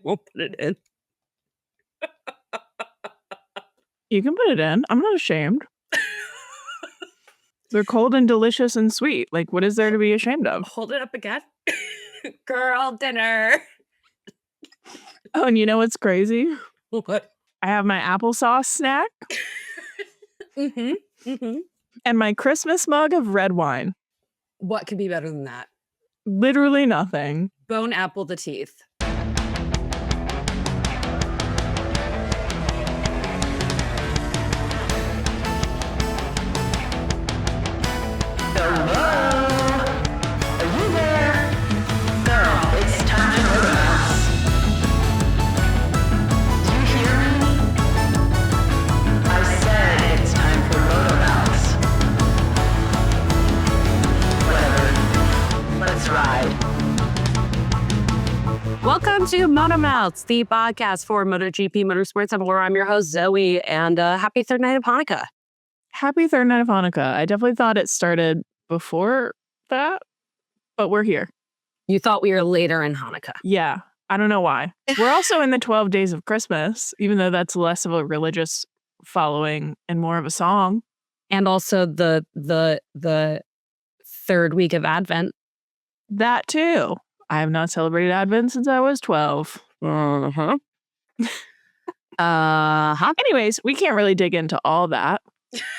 won't put it in. You can put it in. I'm not ashamed. They're cold and delicious and sweet. Like, what is there to be ashamed of? Hold it up again. Girl dinner. Oh, and you know what's crazy? What? I have my applesauce snack. And my Christmas mug of red wine. What could be better than that? Literally nothing. Bone apple to teeth. Welcome to MotoMouths, the podcast for MotoGP Motorsports. I'm your host, Zoe, and happy third night of Hanukkah. Happy third night of Hanukkah. I definitely thought it started before that, but we're here. You thought we were later in Hanukkah. Yeah, I don't know why. We're also in the 12 days of Christmas, even though that's less of a religious following and more of a song. And also the third week of Advent. That too. I have not celebrated Advent since I was 12. Anyways, we can't really dig into all that.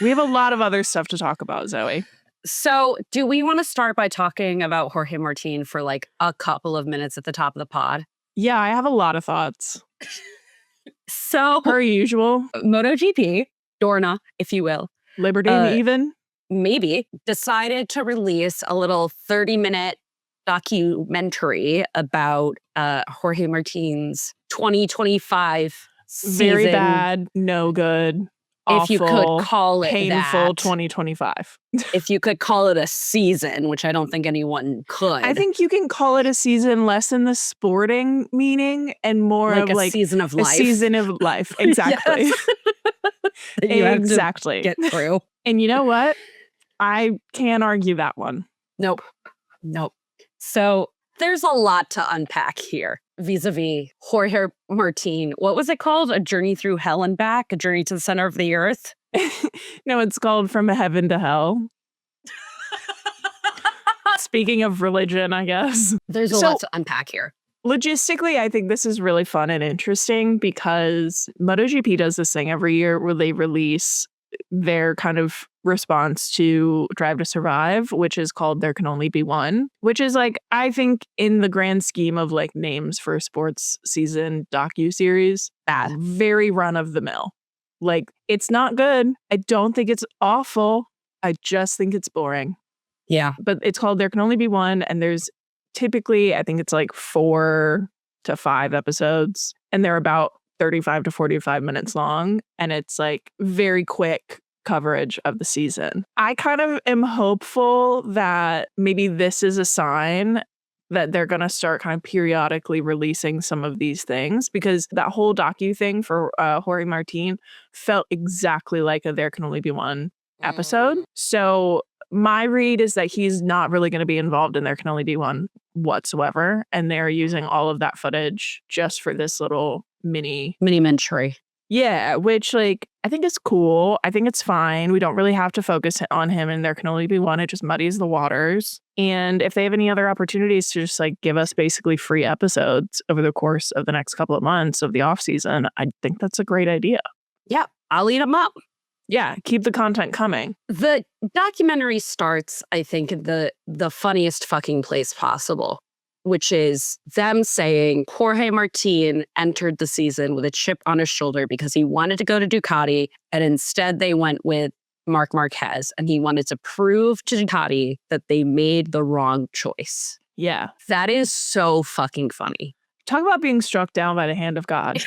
We have a lot of other stuff to talk about, Zoe. So do we want to start by talking about Jorge Martin for like a couple of minutes at the top of the pod? Yeah, I have a lot of thoughts. So per usual, MotoGP, Dorna, if you will. Liberty even? Maybe. Decided to release a little 30-minute documentary about Jorge Martin's 2025 season. Very bad, no good, awful, if you could call it painful that. 2025. If you could call it a season, which I don't think anyone could. I think you can call it a season less in the sporting meaning and more like of a season of life. A season of life, exactly. Exactly. Get through. And you know what? I can't argue that one. Nope. So there's a lot to unpack here vis-a-vis Jorge Martin. What was it called? A journey through hell and back? A journey to the center of the earth? No, it's called From Heaven to Hell. Speaking of religion, I guess. There's a lot to unpack here. Logistically, I think this is really fun and interesting because MotoGP does this thing every year where they release their kind of response to Drive to Survive, which is called There Can Only Be One, which is like, I think in the grand scheme of like names for a sports season docuseries, very run of the mill. Like, it's not good. I don't think it's awful. I just think it's boring. Yeah. But it's called There Can Only Be One, and there's typically, I think it's like 4 to 5 episodes, and they're about 35 to 45 minutes long, and it's like very quick coverage of the season. I kind of am hopeful that maybe this is a sign that they're going to start kind of periodically releasing some of these things, because that whole docu thing for Jorge Martin felt exactly like a There Can Only Be One episode. So my read is that he's not really going to be involved in There Can Only Be One whatsoever, and they're using all of that footage just for this little mini-mentary. Yeah, which like I think is cool. I think it's fine. We don't really have to focus on him and There Can Only Be One. It just muddies the waters. And if they have any other opportunities to just like give us basically free episodes over the course of the next couple of months of the off season, I think that's a great idea. Yeah, I'll eat them up. Yeah, keep the content coming. The documentary starts, I think, in the funniest fucking place possible, which is them saying Jorge Martin entered the season with a chip on his shoulder because he wanted to go to Ducati, and instead they went with Marc Marquez, and he wanted to prove to Ducati that they made the wrong choice. Yeah. That is so fucking funny. Talk about being struck down by the hand of God.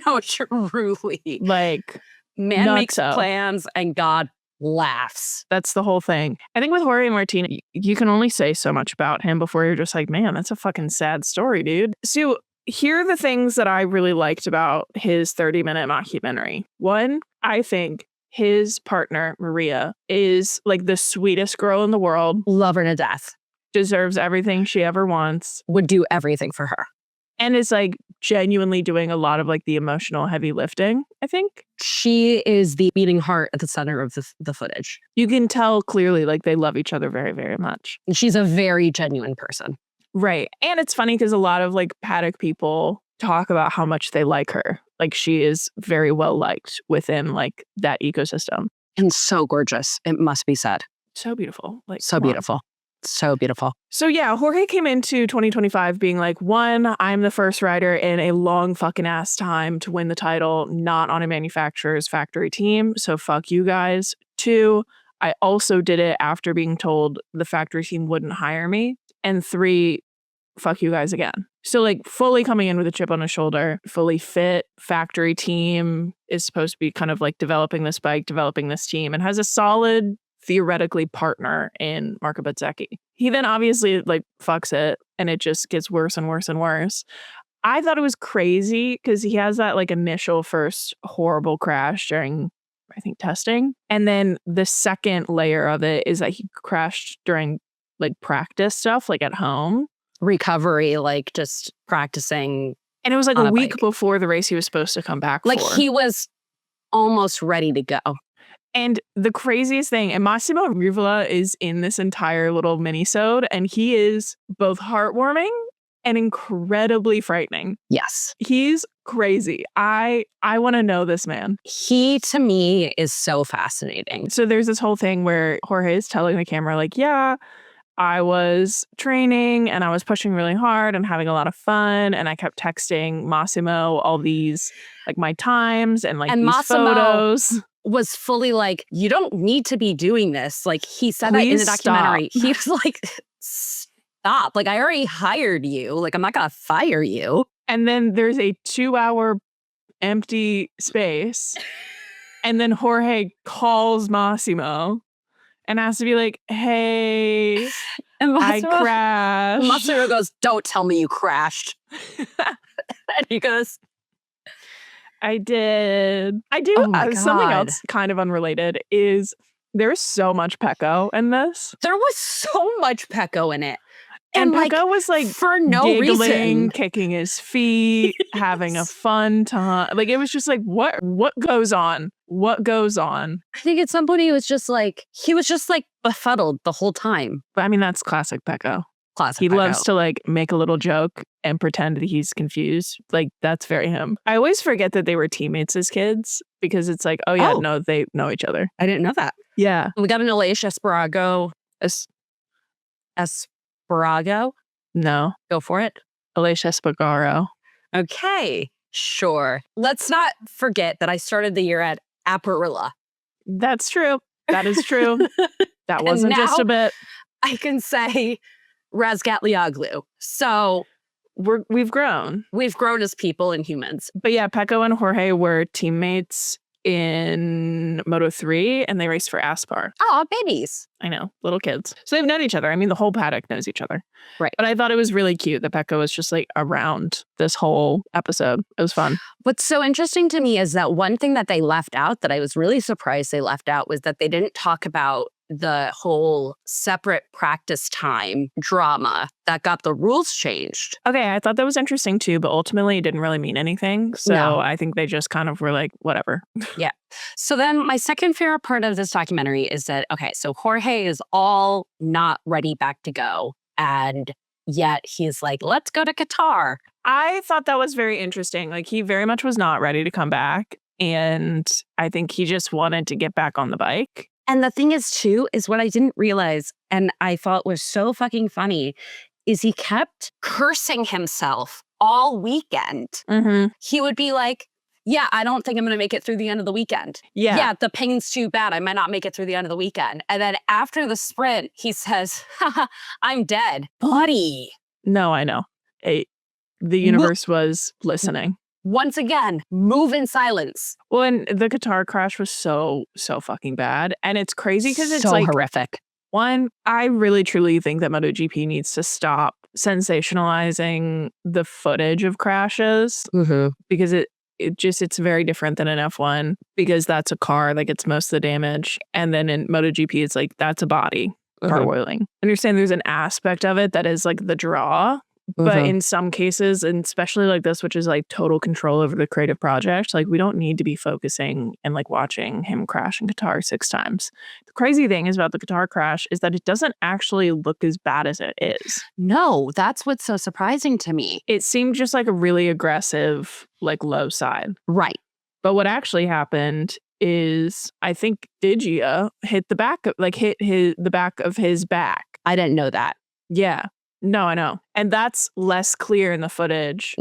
No, truly. Like, man makes plans and God laughs. That's the whole thing. I think with Jorge Martin, you can only say so much about him before you're just like, man, that's a fucking sad story, dude. So here are the things that I really liked about his 30-minute documentary. One, I think his partner, Maria, is like the sweetest girl in the world. Love her to death. Deserves everything she ever wants. Would do everything for her. And is like genuinely doing a lot of like the emotional heavy lifting, I think. She is the beating heart at the center of the footage. You can tell clearly like they love each other very, very much. And she's a very genuine person. Right. And it's funny because a lot of like paddock people talk about how much they like her. Like she is very well liked within like that ecosystem. And so gorgeous, it must be said. So beautiful. Like so beautiful. So beautiful. So yeah, Jorge came into 2025 being like, one, I'm the first rider in a long fucking ass time to win the title, not on a manufacturer's factory team. So fuck you guys. Two, I also did it after being told the factory team wouldn't hire me. And three, fuck you guys again. So like fully coming in with a chip on his shoulder, fully fit, factory team is supposed to be kind of like developing this bike, developing this team, and has a solid theoretically partner in Marco Bezzecchi. He then obviously like fucks it and it just gets worse and worse and worse. I thought it was crazy because he has that like initial first horrible crash during, I think, testing. And then the second layer of it is that he crashed during like practice stuff, like at home. Recovery, like just practicing. And it was like a week before the race he was supposed to come back like for. He was almost ready to go. And the craziest thing, and Massimo Rivola is in this entire little mini-sode, and he is both heartwarming and incredibly frightening. Yes. He's crazy. I want to know this man. He, to me, is so fascinating. So there's this whole thing where Jorge is telling the camera, like, yeah, I was training and I was pushing really hard and having a lot of fun. And I kept texting Massimo all these, like, my times and like these Massimo photos. Was fully like, you don't need to be doing this. Like, he said that in the documentary. He was like, stop. Like, I already hired you. Like, I'm not going to fire you. And then there's a 2-hour empty space. And then Jorge calls Massimo and has to be like, hey, I crashed. Massimo goes, don't tell me you crashed. And he goes, I did. I do. Something else kind of unrelated is there's so much Pecco in this. There was so much Pecco in it. And Pecco was like for no giggling, reason, kicking his feet, having a fun time. Like it was just like, what goes on? What goes on? I think at some point he was just like befuddled the whole time. But I mean, that's classic Pecco. He loves to like make a little joke and pretend that he's confused. Like that's very him. I always forget that they were teammates as kids because it's like, no, they know each other. I didn't know that. Yeah. We got an Aleix Espargaro. Espargaro? No. Go for it. Aleix Espargaro. Okay. Sure. Let's not forget that I started the year at Aperilla. That's true. That is true. That wasn't just a bit. I can say Razgatlioglu. So we've grown. We've grown as people and humans. But yeah, Pecco and Jorge were teammates in Moto3 and they raced for Aspar. Oh, babies. I know, little kids. So they've known each other. I mean, the whole paddock knows each other. Right. But I thought it was really cute that Pecco was just like around this whole episode. It was fun. What's so interesting to me is that one thing that they left out that I was really surprised they left out was that they didn't talk about the whole separate practice time drama that got the rules changed. Okay, I thought that was interesting too, but ultimately it didn't really mean anything. So no. I think they just kind of were like, whatever. Yeah. So then my second favorite part of this documentary is that, okay, so Jorge is all not ready back to go. And yet he's like, let's go to Qatar. I thought that was very interesting. Like he very much was not ready to come back. And I think he just wanted to get back on the bike. And the thing is, too, is what I didn't realize, and I thought was so fucking funny, is he kept cursing himself all weekend. Mm-hmm. He would be like, yeah, I don't think I'm going to make it through the end of the weekend. Yeah, the pain's too bad. I might not make it through the end of the weekend. And then after the sprint, he says, haha, I'm dead. Buddy. No, I know. The universe was listening. Once again, move in silence. Well, and the Qatar crash was so fucking bad. And it's crazy because it's so like horrific. One, I really truly think that MotoGP needs to stop sensationalizing the footage of crashes because it's very different than an F1 because that's a car that gets most of the damage. And then in MotoGP, it's like that's a body cartwheeling. I understand there's an aspect of it that is like the draw. But in some cases, and especially like this, which is like total control over the creative project, like we don't need to be focusing and like watching him crash in Qatar 6 times. The crazy thing is about the Qatar crash is that it doesn't actually look as bad as it is. No, that's what's so surprising to me. It seemed just like a really aggressive, like low side. Right. But what actually happened is I think Digia hit the back of his back. I didn't know that. Yeah. No, I know. And that's less clear in the footage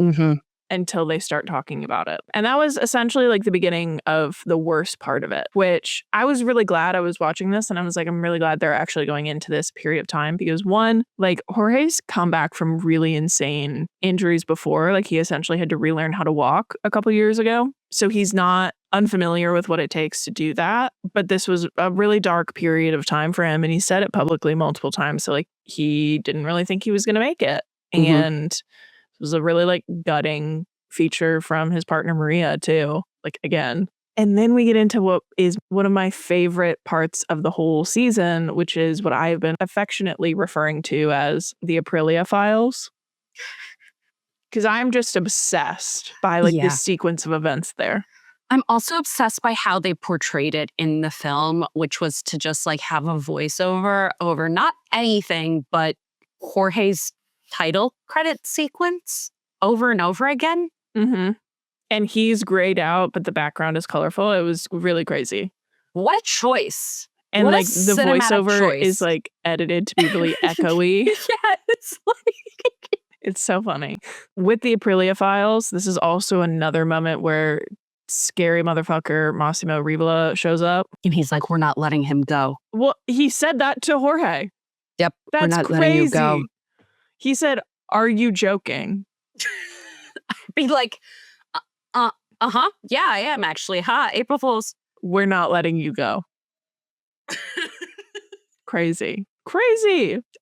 until they start talking about it. And that was essentially like the beginning of the worst part of it, which I was really glad I was watching this. And I was like, I'm really glad they're actually going into this period of time because one, like Jorge's come back from really insane injuries before. Like he essentially had to relearn how to walk a couple years ago. So he's not unfamiliar with what it takes to do that. But this was a really dark period of time for him. And he said it publicly multiple times. So like he didn't really think he was going to make it. And it was a really like gutting feature from his partner Maria too. Like again. And then we get into what is one of my favorite parts of the whole season, which is what I've been affectionately referring to as the Aprilia files. Because I'm just obsessed by like this sequence of events there. I'm also obsessed by how they portrayed it in the film, which was to just like have a voiceover over not anything, but Jorge's title credit sequence over and over again. And he's grayed out, but the background is colorful. It was really crazy. What a choice. And what like the voiceover is like edited to be really echoey. Yes. It's so funny. With the Aprilia files, this is also another moment where scary motherfucker Massimo Rivola shows up. And he's like, we're not letting him go. Well, he said that to Jorge. Yep. That's we're not crazy. Letting you go. He said, are you joking? I'd be like, uh-huh. Yeah, I am actually. April Fools. We're not letting you go. Crazy.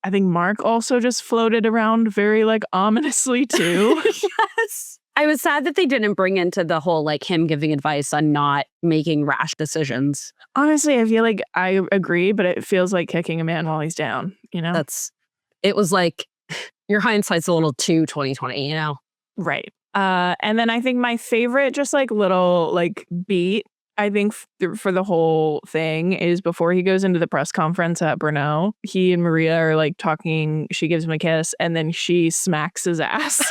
I think Mark also just floated around very like ominously too. Yes. I was sad that they didn't bring into the whole like him giving advice on not making rash decisions. Honestly, I feel like I agree, but it feels like kicking a man while he's down, you know? It was like your hindsight's a little too 2020, you know? Right. And then I think my favorite just like little like beat I think for the whole thing is before he goes into the press conference at Brno, he and Maria are like talking. She gives him a kiss and then she smacks his ass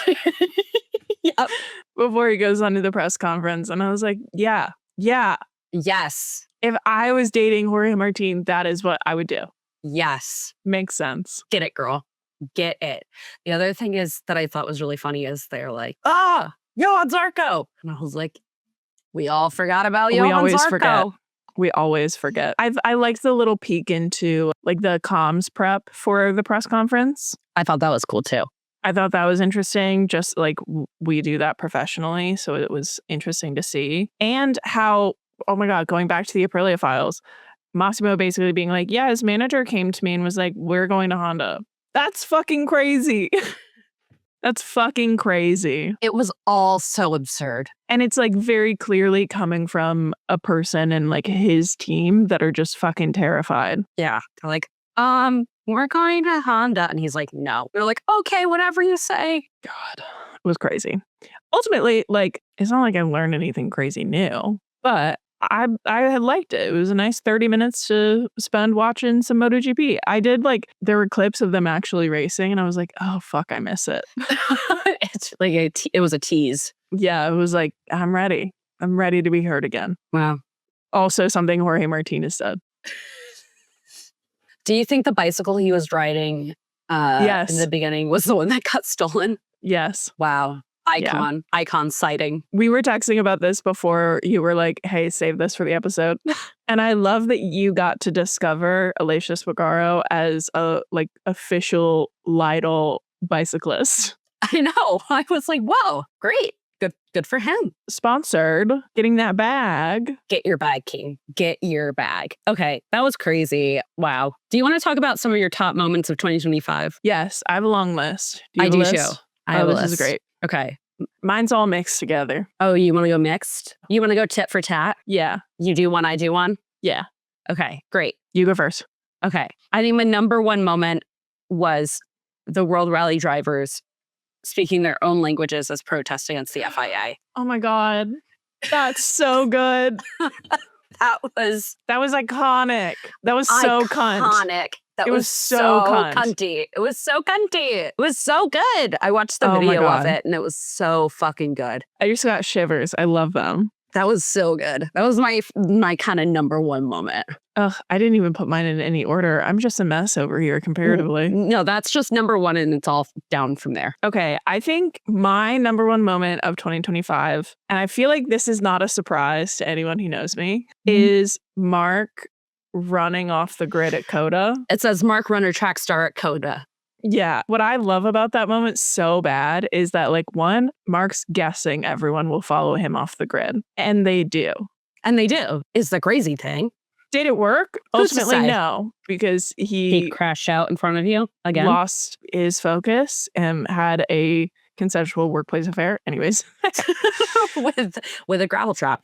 before he goes onto the press conference. And I was like, yeah. Yes. If I was dating Jorge Martin, that is what I would do. Yes. Makes sense. Get it, girl. Get it. The other thing is that I thought was really funny is they're like, Johan Zarco. And I was like, we all forgot about Johan Zarco. We always forget. I liked the little peek into like the comms prep for the press conference. I thought that was cool too. I thought that was interesting. Just like we do that professionally. So it was interesting to see. And how, oh my God, going back to the Aprilia files, Massimo basically being like, yeah, his manager came to me and was like, we're going to Honda. That's fucking crazy. That's fucking crazy. It was all so absurd. And it's like very clearly coming from a person and like his team that are just fucking terrified. Yeah. They're like, we're going to Honda. And he's like, no. They're like, okay, whatever you say. God, it was crazy. Ultimately, like, it's not like I learned anything crazy new, but I had liked it. It was a nice 30 minutes to spend watching some MotoGP. I did like, there were clips of them actually racing and I was like, oh, fuck, I miss it. It's like it was a tease. Yeah, it was like, I'm ready. I'm ready to be heard again. Wow. Also something Jorge Martinez said. Do you think the bicycle he was riding in the beginning was the one that got stolen? Yes. Wow. Icon sighting. We were texting about this before you were like, hey, save this for the episode. And I love that you got to discover Alicia Spagaro as a like official Lidl bicyclist. I know. I was like, whoa, great. Good for him. Sponsored. Getting that bag. Get your bag, King. Get your bag. Okay, that was crazy. Wow. Do you want to talk about some of your top moments of 2025? Yes, I have a long list. I do too. I have a list. This is great. Okay. Mine's all mixed together. Oh, you want to go mixed? You want to go tit for tat? Yeah. You do one, I do one? Yeah. Okay, great. You go first. Okay. I think my number one moment was the World Rally drivers speaking their own languages as protest against the FIA. Oh my God. That's so good. That was iconic. That was so cunt. iconic. That It was was so cunt. cunty. It was so cunty. It was so good. I watched the Oh my video of God. it and it was so fucking good. I just got shivers. I love them. That was so good. That was my kind of number one moment. Ugh, I didn't even put mine in any order. I'm just a mess over here comparatively. No, that's just number one and it's all down from there. Okay, I think my number one moment of 2025, and I feel like this is not a surprise to anyone who knows me, is Mark running off the grid at Coda. It says Mark Runner track star at Coda. Yeah. What I love about that moment so bad is that, like, one, Mark's guessing everyone will follow him off the grid. And they do. And they do, is the crazy thing. Did it work? Who's to Ultimately, say? No, because He crashed out in front of you again. lost his focus and had a consensual workplace affair. Anyways. with a gravel trap.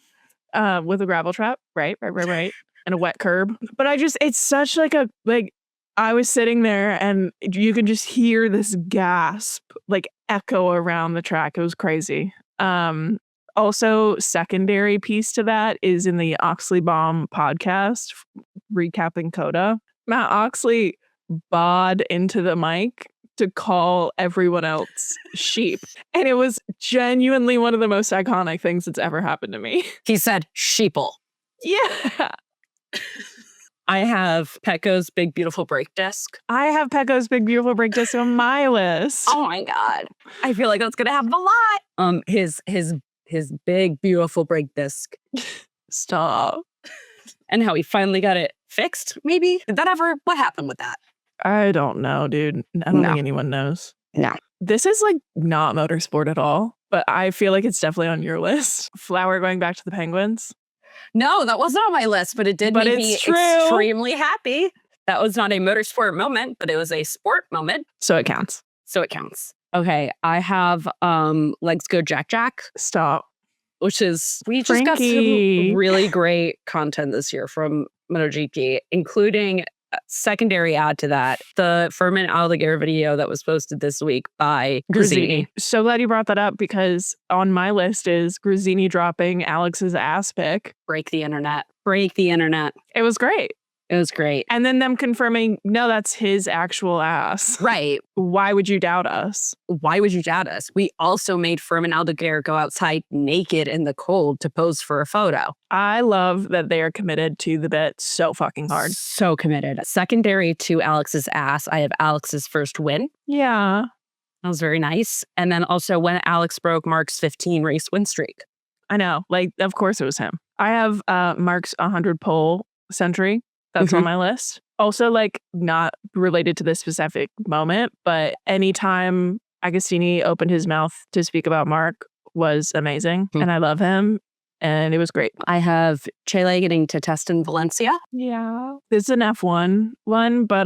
With a gravel trap. Right. And a wet curb. But it's such I was sitting there and you can just hear this gasp echo around the track. It was crazy. Also, secondary piece to that is in the Oxley Bomb podcast, recapping Coda. Matt Oxley bawed into the mic to call everyone else sheep. And it was genuinely one of the most iconic things that's ever happened to me. He said sheeple. Yeah. I have Petco's Big Beautiful Brake Disc. I have Petco's Big Beautiful Brake Disc on my list. Oh my God. I feel like that's gonna happen a lot. His big beautiful brake disc. Stop. And how he finally got it fixed, maybe? What happened with that? I don't know, dude. I don't think anyone knows. No. This is not motorsport at all, but I feel like it's definitely on your list. Flower going back to the Penguins. No, that wasn't on my list, but it did make me extremely happy. That was not a motorsport moment, but it was a sport moment. So it counts. Okay, I have Legs Go Jack Jack. Stop. Which is, we just got some really great content this year from MotoGP, including a secondary ad to that, the Furman Aldeguer video that was posted this week by Grazzini. So glad you brought that up because on my list is Grazzini dropping Alex's ass pic. Break the internet. It was great. And then them confirming, no, that's his actual ass. Right. Why would you doubt us? We also made Furman Aldeguer go outside naked in the cold to pose for a photo. I love that they are committed to the bit so fucking hard. So committed. Secondary to Alex's ass, I have Alex's first win. Yeah. That was very nice. And then also when Alex broke Mark's 15 race win streak. I know. Of course it was him. I have Mark's 100 pole century. That's on my list. Also, not related to this specific moment, but anytime Agostini opened his mouth to speak about Mark was amazing. And I love him. And it was great. I have Chile getting to test in Valencia. Yeah. This is an F1 one, but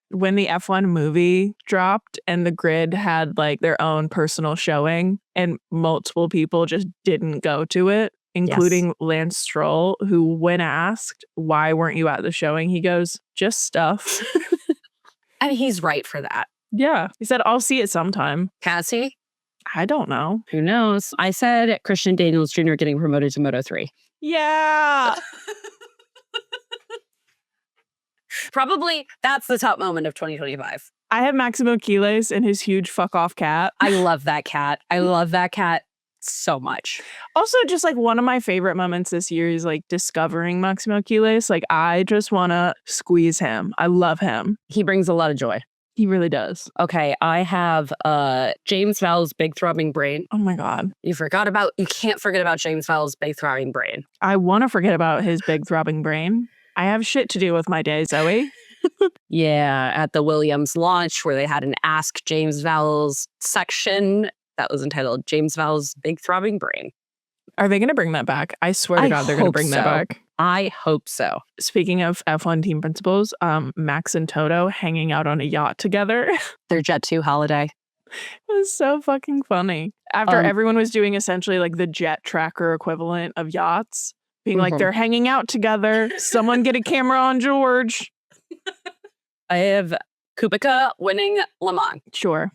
when the F1 movie dropped and the grid had their own personal showing and multiple people just didn't go to it, including Lance Stroll, who, when asked, why weren't you at the showing, he goes, just stuff. And he's right for that. Yeah. He said, I'll see it sometime. Has he? I don't know. Who knows? I said Christian Daniels Jr. getting promoted to Moto3. Yeah. Probably that's the top moment of 2025. I have Maximo Quiles and his huge fuck off cat. I love that cat. So much. Also, just one of my favorite moments this year is discovering Maximo Quiles. I just want to squeeze him. I love him. He brings a lot of joy. He really does. Okay, I have James Vowell's Big Throbbing Brain. Oh my God. You can't forget about James Vowell's Big Throbbing Brain. I want to forget about his Big Throbbing Brain. I have shit to do with my day, Zoe. Yeah, at the Williams launch where they had an Ask James Vowell's section that was entitled James Vowell's Big Throbbing Brain. Are they going to bring that back? I swear to God, they're going to bring that back. I hope so. Speaking of F1 team principals, Max and Toto hanging out on a yacht together. Their Jet 2 holiday. It was so fucking funny. After everyone was doing essentially the jet tracker equivalent of yachts, being they're hanging out together. Someone get a camera on George. I have Kubica winning Le Mans. Sure.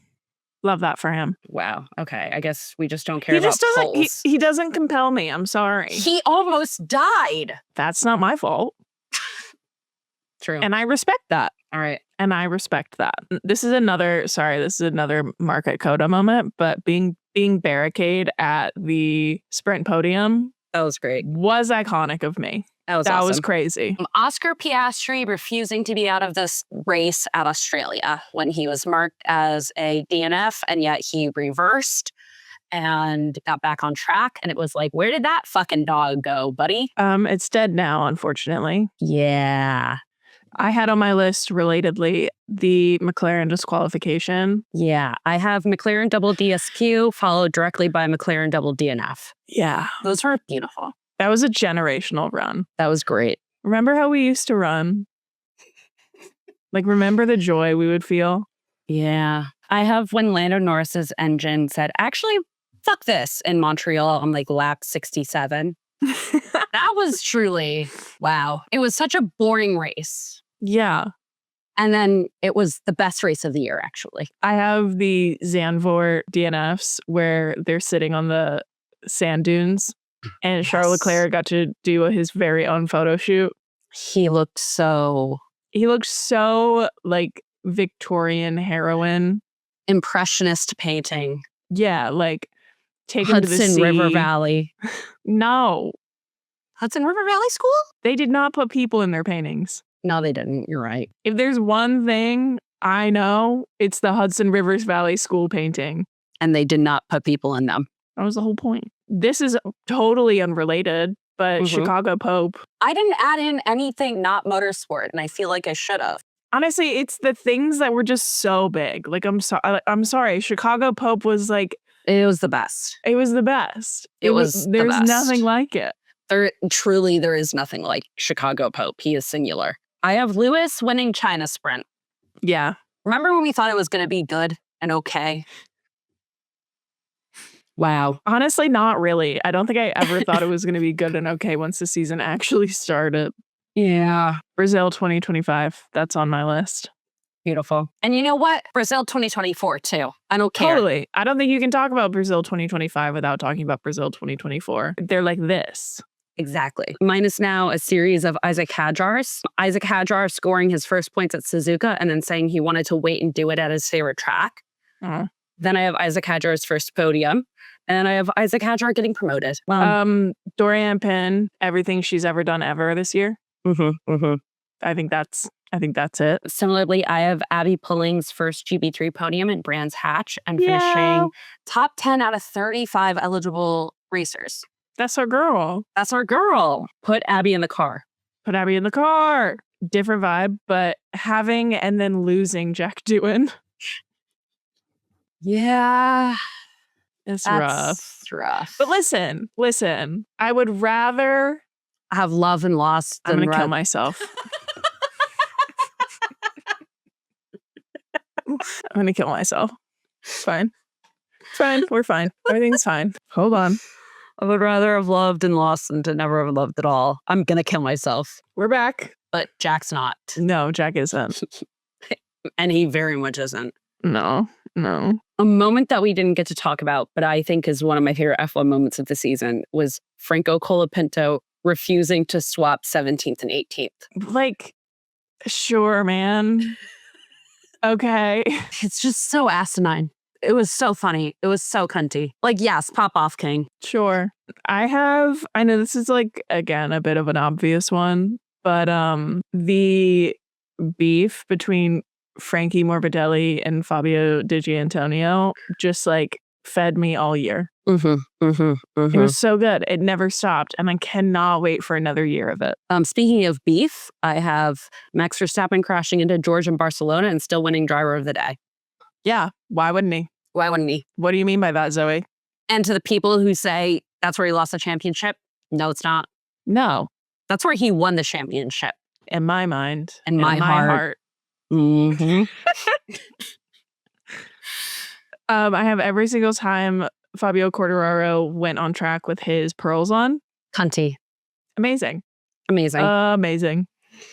Love that for him. Wow. Okay. I guess we just don't care He about just doesn't. polls. He doesn't compel me. I'm sorry. He almost died. That's not my fault. True. And I respect that. All right. And I respect that. This is another Market Coda moment, but being barricade at the sprint podium That was great. was iconic of me. That was That awesome. was crazy. Oscar Piastri refusing to be out of this race at Australia when he was marked as a DNF, and yet he reversed and got back on track. And it was like, where did that fucking dog go, buddy? It's dead now, unfortunately. Yeah. I had on my list, relatedly, the McLaren disqualification. Yeah. I have McLaren double DSQ followed directly by McLaren double DNF. Yeah. Those were beautiful. That was a generational run. That was great. Remember how we used to run? Like, remember the joy we would feel? Yeah. I have when Lando Norris's engine said, actually, fuck this in Montreal on like lap 67. That was truly, wow. It was such a boring race. Yeah. And then it was the best race of the year, actually. I have the Zandvoort DNFs where they're sitting on the sand dunes and Charles Leclerc got to do his very own photo shoot. He looked so like Victorian heroine. Impressionist painting. Yeah, like taken to the Hudson sea. River Valley. No. Hudson River Valley School? They did not put people in their paintings. No, they didn't. You're right. If there's one thing I know, it's the Hudson Rivers Valley School painting. And they did not put people in them. That was the whole point. This is totally unrelated, but Chicago Pope. I didn't add in anything not motorsport, and I feel like I should have. Honestly, it's the things that were just so big. Like, I'm sorry. Chicago Pope was like... It was the best. It was the best. There's nothing like it. There is nothing like Chicago Pope. He is singular. I have Lewis winning China Sprint. Yeah. Remember when we thought it was going to be good and okay? Wow. Honestly, not really. I don't think I ever thought it was going to be good and okay once the season actually started. Yeah. Brazil 2025. That's on my list. Beautiful. And you know what? Brazil 2024 too. I don't care. Totally. I don't think you can talk about Brazil 2025 without talking about Brazil 2024. They're like this. Exactly. Mine is now a series of Isaac Hadjars. Isaac Hadjar scoring his first points at Suzuka and then saying he wanted to wait and do it at his favorite track. Then I have Isaac Hadjar's first podium. And I have Isaac Hadjar getting promoted. Dorian Pin, everything she's ever done ever this year. I think that's it. Similarly, I have Abby Pulling's first GB3 podium in Brands Hatch and finishing top 10 out of 35 eligible racers. That's our girl. That's our girl. Put Abby in the car. Put Abby in the car. Different vibe, but having and then losing Jack Doohan. Yeah. It's That's rough. But listen. I would rather have love and loss than I'm going to kill myself. I'm going to kill myself. It's fine. We're fine. Everything's fine. Hold on. I would rather have loved and lost than to never have loved at all. I'm going to kill myself. We're back. But Jack's not. No, Jack isn't. And he very much isn't. No. A moment that we didn't get to talk about, but I think is one of my favorite F1 moments of the season, was Franco Colapinto refusing to swap 17th and 18th. Like, sure, man. Okay. It's just so asinine. It was so funny. It was so cunty. Like, yes, pop off, King. Sure. I know this is like, again, a bit of an obvious one, but the beef between Frankie Morbidelli and Fabio Di Giannantonio just like fed me all year. It was so good. It never stopped. And I cannot wait for another year of it. Speaking of beef, I have Max Verstappen crashing into George in Barcelona and still winning driver of the day. Yeah. Why wouldn't he? Why wouldn't he? What do you mean by that, Zoe? And to the people who say that's where he lost the championship, no, it's not. No. That's where he won the championship. In my mind. In my heart. I have every single time Fabio Quartararo went on track with his pearls on. Cunty. Amazing. Amazing. Amazing.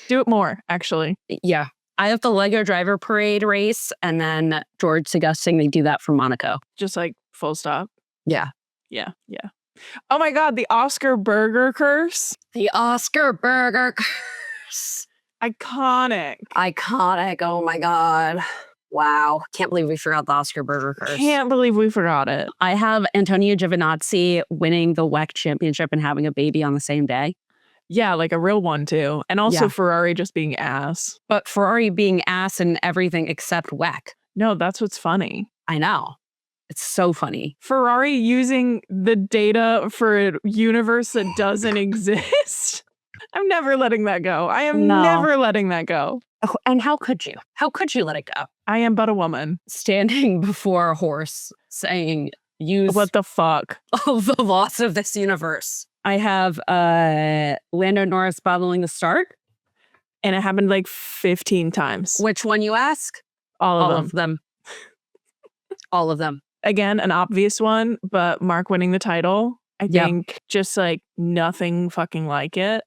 Do it more, actually. Yeah. I have the Lego Driver Parade race, and then George suggesting they do that for Monaco. Just like full stop. Yeah. Yeah. Oh my God, the Oscar burger curse. The Oscar burger curse. Iconic. Oh my God. Wow. Can't believe we forgot the Oscar burger curse. Can't believe we forgot it. I have Antonio Giovinazzi winning the WEC championship and having a baby on the same day. Yeah, like a real one too. And also Yeah. Ferrari just being ass. But Ferrari being ass in everything except WEC. No, that's what's funny. I know. It's so funny. Ferrari using the data for a universe that doesn't exist. I'm never letting that go. I am never letting that go. And how could you? How could you let it go? I am but a woman. Standing before a horse saying, use What the fuck? the loss of this universe. I have Lando Norris bottling the start. And it happened like 15 times. Which one, you ask? All of them. All of them. Again, an obvious one, but Mark winning the title, I think just like nothing fucking like it.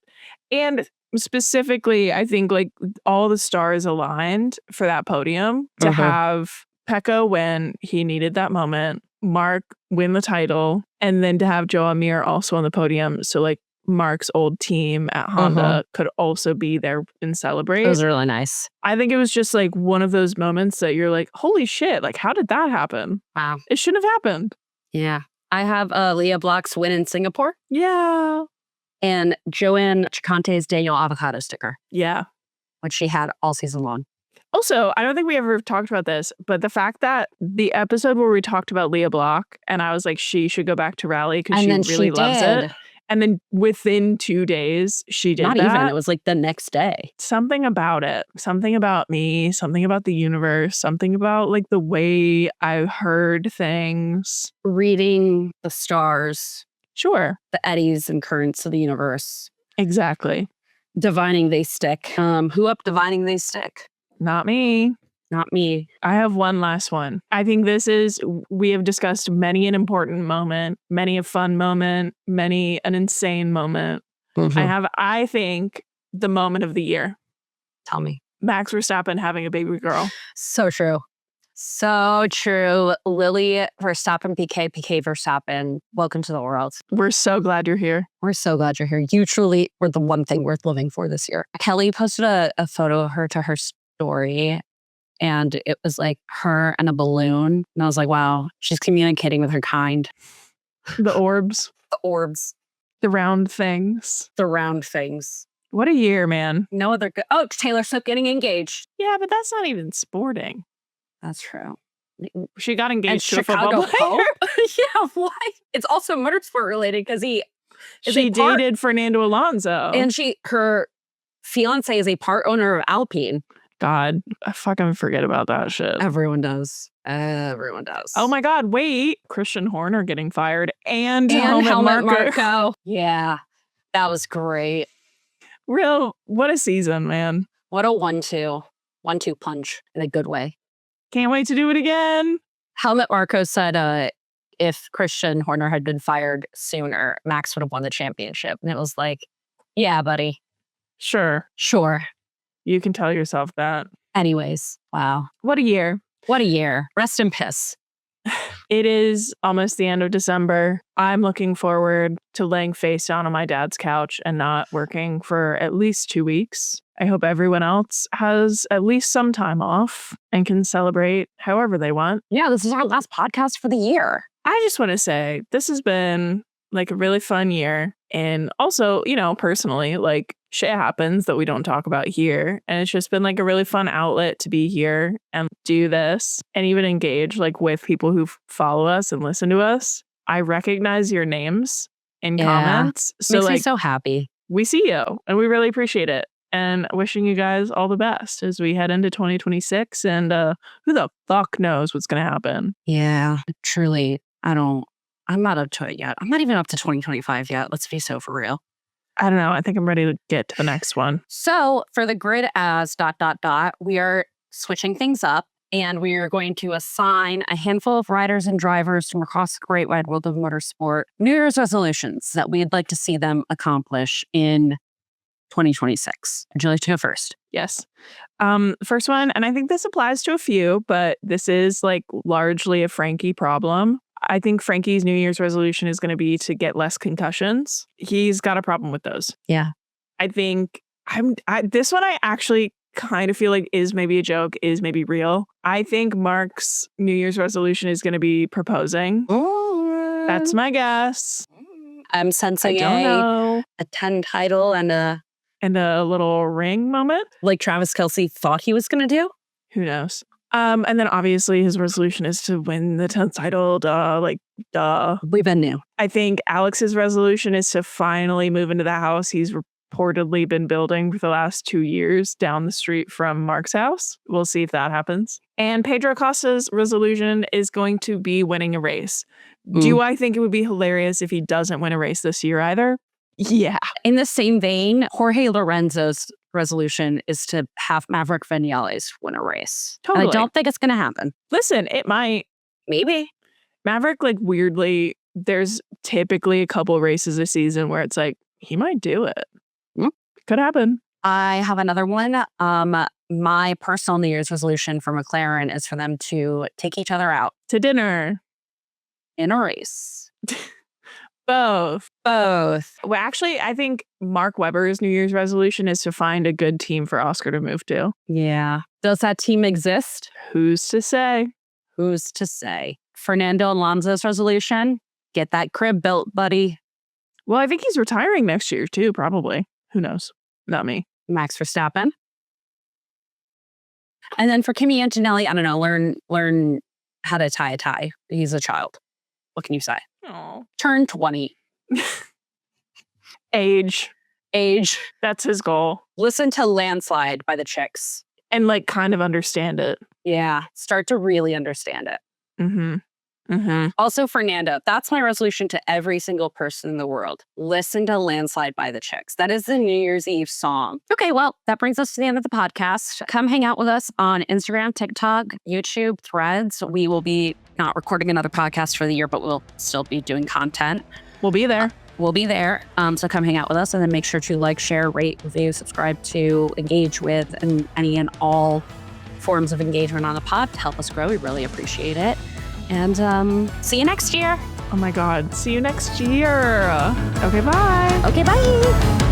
And specifically, I think like all the stars aligned for that podium to have Pecco when he needed that moment, Mark win the title, and then to have Joe Amir also on the podium. So like Mark's old team at Honda could also be there and celebrate. It was really nice. I think it was just like one of those moments that you're like, holy shit, like how did that happen? Wow. It shouldn't have happened. Yeah. I have Leah Block's win in Singapore. Yeah. And Joanne Chicante's Daniel Avocado sticker. Yeah. Which she had all season long. Also, I don't think we ever talked about this, but the fact that the episode where we talked about Leah Block and I was like, she should go back to rally because she really loves it. And then within 2 days, she did Not that. even. It was like the next day. Something about it. Something about me. Something about the universe. Something about like the way I heard things. Reading the stars. Sure. The eddies and currents of the universe. Exactly. Divining they stick. Who up divining they stick? Not me. Not me. I have one last one. I think we have discussed many an important moment, many a fun moment, many an insane moment. I think, the moment of the year. Tell me. Max Verstappen having a baby girl. So true. So true. Lily Verstappen, PK Verstappen. Welcome to the world. We're so glad you're here. We're so glad you're here. You truly were the one thing worth living for this year. Kelly posted a photo of her to her story. And it was like her and a balloon. And I was like, wow, she's communicating with her kind. The orbs. The orbs. The round things. The round things. What a year, man. No other good. Oh, Taylor Swift getting engaged. Yeah, but that's not even sporting. That's true. She got engaged to Chicago a football player. Yeah, why? It's also motorsport related because she dated Fernando Alonso. And her fiance is a part owner of Alpine. God, I fucking forget about that shit. Everyone does. Everyone does. Oh my God, wait. Christian Horner getting fired and Helmut Marko. Yeah, that was great. What a season, man. What a 1-2 punch in a good way. Can't wait to do it again. Helmut Marko said if Christian Horner had been fired sooner, Max would have won the championship. And it was like, yeah, buddy. Sure. You can tell yourself that. Anyways, wow. What a year. What a year. Rest in piss. It is almost the end of December. I'm looking forward to laying face down on my dad's couch and not working for at least 2 weeks. I hope everyone else has at least some time off and can celebrate however they want. Yeah, this is our last podcast for the year. I just want to say this has been like a really fun year. And also, personally, like shit happens that we don't talk about here. And it's just been like a really fun outlet to be here and do this and even engage like with people who follow us and listen to us. I recognize your names in comments. So makes like, me so happy. We see you and we really appreciate it. And wishing you guys all the best as we head into 2026. And who the fuck knows what's going to happen? Yeah, truly. I'm not up to it yet. I'm not even up to 2025 yet. Let's be so for real. I don't know. I think I'm ready to get to the next one. So for the grid as ... we are switching things up and we are going to assign a handful of riders and drivers from across the great wide world of motorsport New Year's resolutions that we'd like to see them accomplish in 2026. Would you like to go first? Yes. First one, and I think this applies to a few, but this is like largely a Frankie problem. I think Frankie's New Year's resolution is going to be to get less concussions. He's got a problem with those. Yeah. I think this one I actually kind of feel like is maybe a joke, is maybe real. I think Mark's New Year's resolution is going to be proposing. That's my guess. I'm sensing a 10 title and a little ring moment. like Travis Kelce thought he was going to do. Who knows? And then obviously his resolution is to win the 10th title. Duh. We've been new. I think Alex's resolution is to finally move into the house he's reportedly been building for the last 2 years down the street from Mark's house. We'll see if that happens. And Pedro Acosta's resolution is going to be winning a race. Do I think it would be hilarious if he doesn't win a race this year either? Yeah. In the same vein, Jorge Lorenzo's resolution is to have Maverick Vinales win a race. Totally. And I don't think it's going to happen. Listen, it might. Maybe. Maverick, like, weirdly, there's typically a couple races a season where it's like, he might do it. Could happen. I have another one. My personal New Year's resolution for McLaren is for them to take each other out To dinner. in a race. Both. Both. Well, actually, I think Mark Webber's New Year's resolution is to find a good team for Oscar to move to. Yeah. Does that team exist? Who's to say? Who's to say? Fernando Alonso's resolution? Get that crib built, buddy. Well, I think he's retiring next year too, probably. Who knows? Not me. Max Verstappen. And then for Kimi Antonelli, I don't know, learn how to tie a tie. He's a child. What can you say? Oh. Turn 20. Age. That's his goal. Listen to Landslide by the Chicks. And like kind of understand it. Yeah. Start to really understand it. Mm-hmm. Also, Fernando, that's my resolution to every single person in the world. Listen to Landslide by the Chicks. That is the New Year's Eve song. Okay, well, that brings us to the end of the podcast. Come hang out with us on Instagram, TikTok, YouTube, Threads. We will be not recording another podcast for the year, but we'll still be doing content. We'll be there. We'll be there. So come hang out with us, and then make sure to like, share, rate, review, subscribe to, engage with, and any and all forms of engagement on the pod to help us grow. We really appreciate it. And see you next year. Oh my God. See you next year. Okay, bye. Okay, bye.